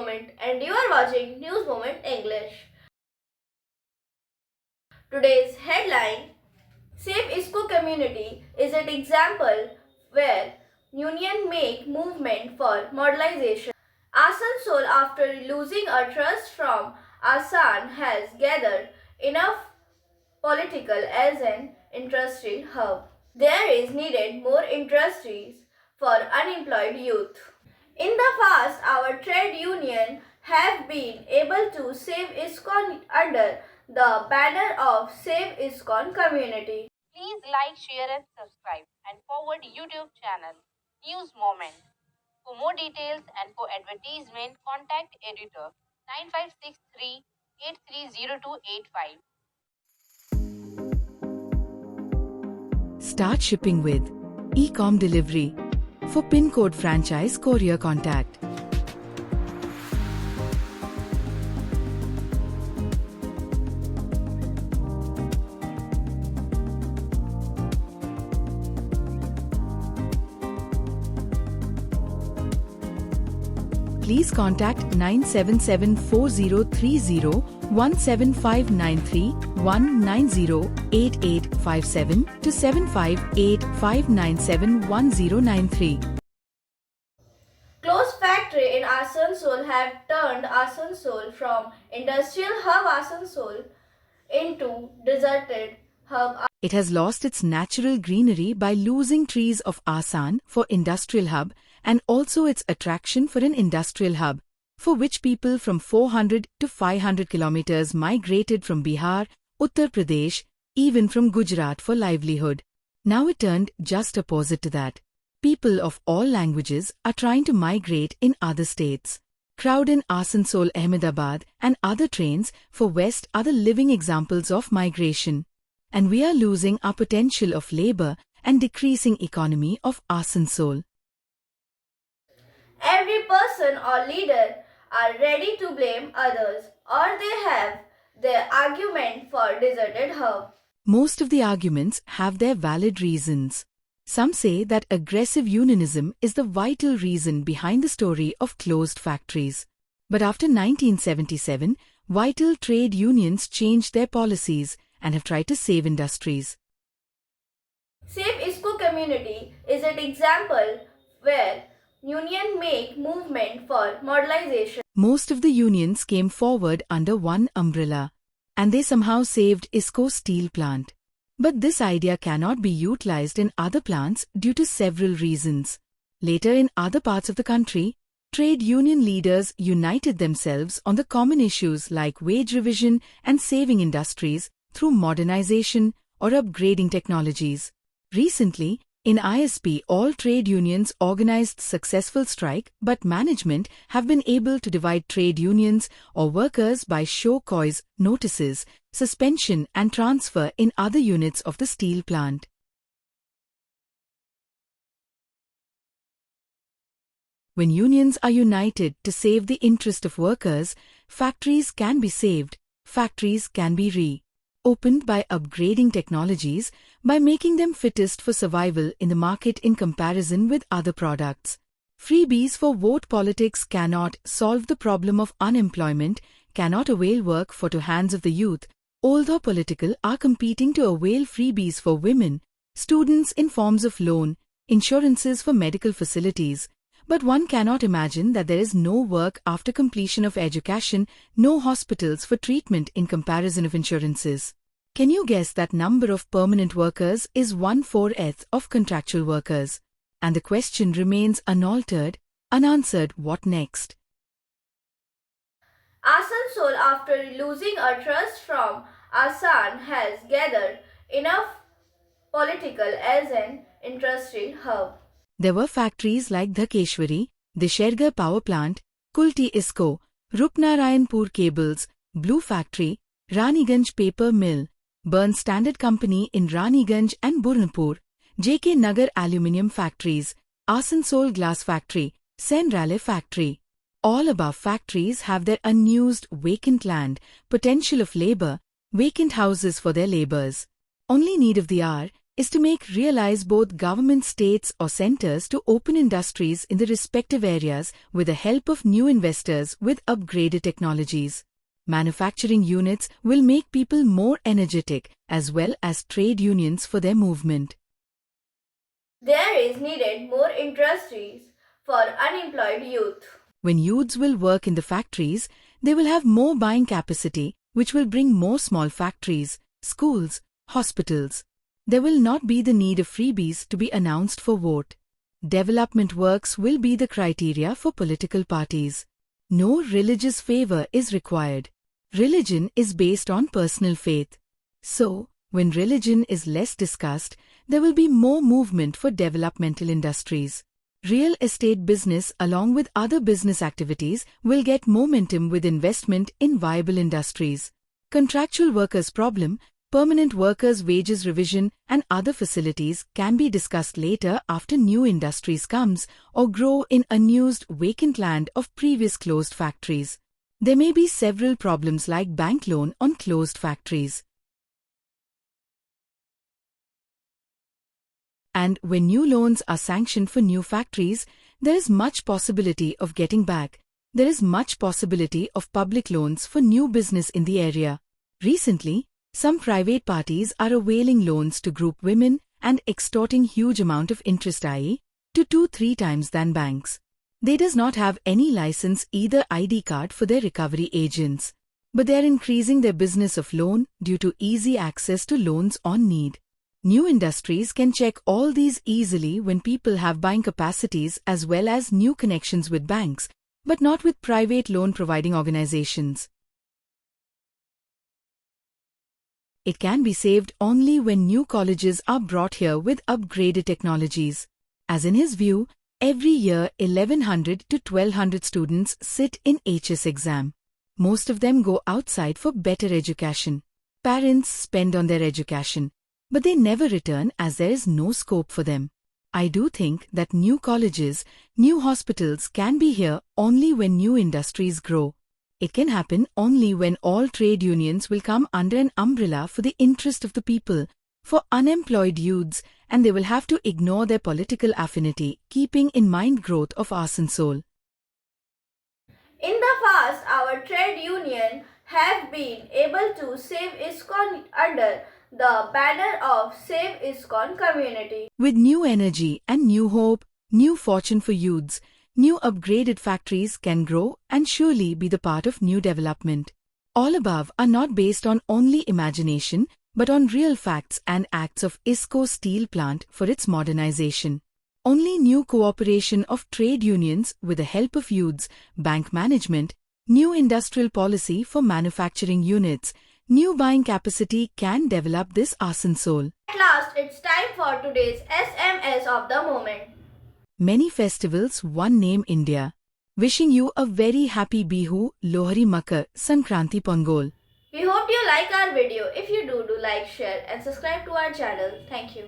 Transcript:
Moment and you are watching News Moment English. Today's headline: SAVeIISCO community is an example where union make movement for modernization. Asansol, after losing a trust from Asan, has gathered enough political as an industrial hub. There is needed more industries for unemployed youth. In the past, our trade union have been able to save ISKCON under the banner of SAVeIISCON community. Please like, share and subscribe and forward YouTube channel News Moment. For more details and for advertisement, contact editor 9563 830285. Start shipping with e-com delivery. For PIN code franchise courier contact. Please contact 9774030175931908857 to 758-597-1093. Closed factory in Asansol have turned Asansol from industrial hub Asansol into deserted hub. It has lost its natural greenery by losing trees of Asan for industrial hub and also its attraction for an industrial hub, for which people from 400 to 500 kilometers migrated from Bihar, Uttar Pradesh, even from Gujarat for livelihood. Now it turned just opposite to that. People of all languages are trying to migrate in other states. Crowd in Asansol, Ahmedabad and other trains for West are the living examples of migration. And we are losing our potential of labor and decreasing economy of Asansol. Every person or leader are ready to blame others, or they have their argument for deserted hub. Most of the arguments have their valid reasons. Some say that aggressive unionism is the vital reason behind the story of closed factories. But after 1977, vital trade unions changed their policies and have tried to save industries. SAVeIISCO community is an example where union make movement for modernization. Most of the unions came forward under one umbrella, and they somehow saved IISCO steel plant. But this idea cannot be utilized in other plants due to several reasons. Later, in other parts of the country, trade union leaders united themselves on the common issues like wage revision and saving industries through modernization or upgrading technologies. Recently, in ISP, all trade unions organized successful strike, but management have been able to divide trade unions or workers by show cause notices, suspension and transfer in other units of the steel plant. When unions are united to save the interest of workers, factories can be saved, factories can be reopened by upgrading technologies, by making them fittest for survival in the market in comparison with other products. Freebies for vote politics cannot solve the problem of unemployment, cannot avail work for to hands of the youth, although political are competing to avail freebies for women, students in forms of loan, insurances for medical facilities. But one cannot imagine that there is no work after completion of education, no hospitals for treatment in comparison of insurances. Can you guess that number of permanent workers is 1/4 of contractual workers? And the question remains unaltered, unanswered. What next? Asansol, after losing a trust from Asan, has gathered enough political as an industrial hub. There were factories like Dhakeshwari, Deshergarh Power Plant, Kulti IISCO, Rupnarayanpur Cables, Blue Factory, Raniganj Paper Mill, Burn Standard Company in Raniganj and Burnapur, JK Nagar Aluminium Factories, Asansol Glass Factory, Senrale Factory. All above factories have their unused vacant land, potential of labor, vacant houses for their labours. Only need of the hour is to make realize both government states or centers to open industries in the respective areas with the help of new investors with upgraded technologies. Manufacturing units will make people more energetic as well as trade unions for their movement. There is needed more industries for unemployed youth. When youths will work in the factories, they will have more buying capacity, which will bring more small factories, schools, hospitals. There will not be the need of freebies to be announced for vote. Development works will be the criteria for political parties. No religious favor is required. Religion is based on personal faith. So, when religion is less discussed, there will be more movement for developmental industries. Real estate business along with other business activities will get momentum with investment in viable industries. Contractual workers' problem, permanent workers' wages revision and other facilities can be discussed later after new industries comes or grow in unused vacant land of previous closed factories. There may be several problems like bank loan on closed factories. And when new loans are sanctioned for new factories, there is much possibility of getting back. There is much possibility of public loans for new business in the area. Recently, some private parties are availing loans to group women and extorting huge amount of interest, i.e., to 2-3 times than banks. They does not have any license either ID card for their recovery agents. But they are increasing their business of loan due to easy access to loans on need. New industries can check all these easily when people have buying capacities as well as new connections with banks, but not with private loan providing organizations. It can be saved only when new colleges are brought here with upgraded technologies. As in his view, every year 1100 to 1200 students sit in HS exam. Most of them go outside for better education. Parents spend on their education, but they never return as there is no scope for them. I do think that new colleges, new hospitals can be here only when new industries grow. It can happen only when all trade unions will come under an umbrella for the interest of the people, for unemployed youths, and they will have to ignore their political affinity, keeping in mind growth of Asansol. In the past, our trade union have been able to save ISKCON under the banner of SAVeIISCO community. With new energy and new hope, new fortune for youths, new upgraded factories can grow and surely be the part of new development. All above are not based on only imagination, but on real facts and acts of ISKCO steel plant for its modernization. Only new cooperation of trade unions with the help of youths, bank management, new industrial policy for manufacturing units, new buying capacity can develop this Asansol. At last, it's time for today's SMS of the moment. Many festivals, one name India. Wishing you a very happy Bihu, Lohri, Makar, Sankranti, Pongol. We hope you like our video. If you do like, share and subscribe to our channel. Thank you.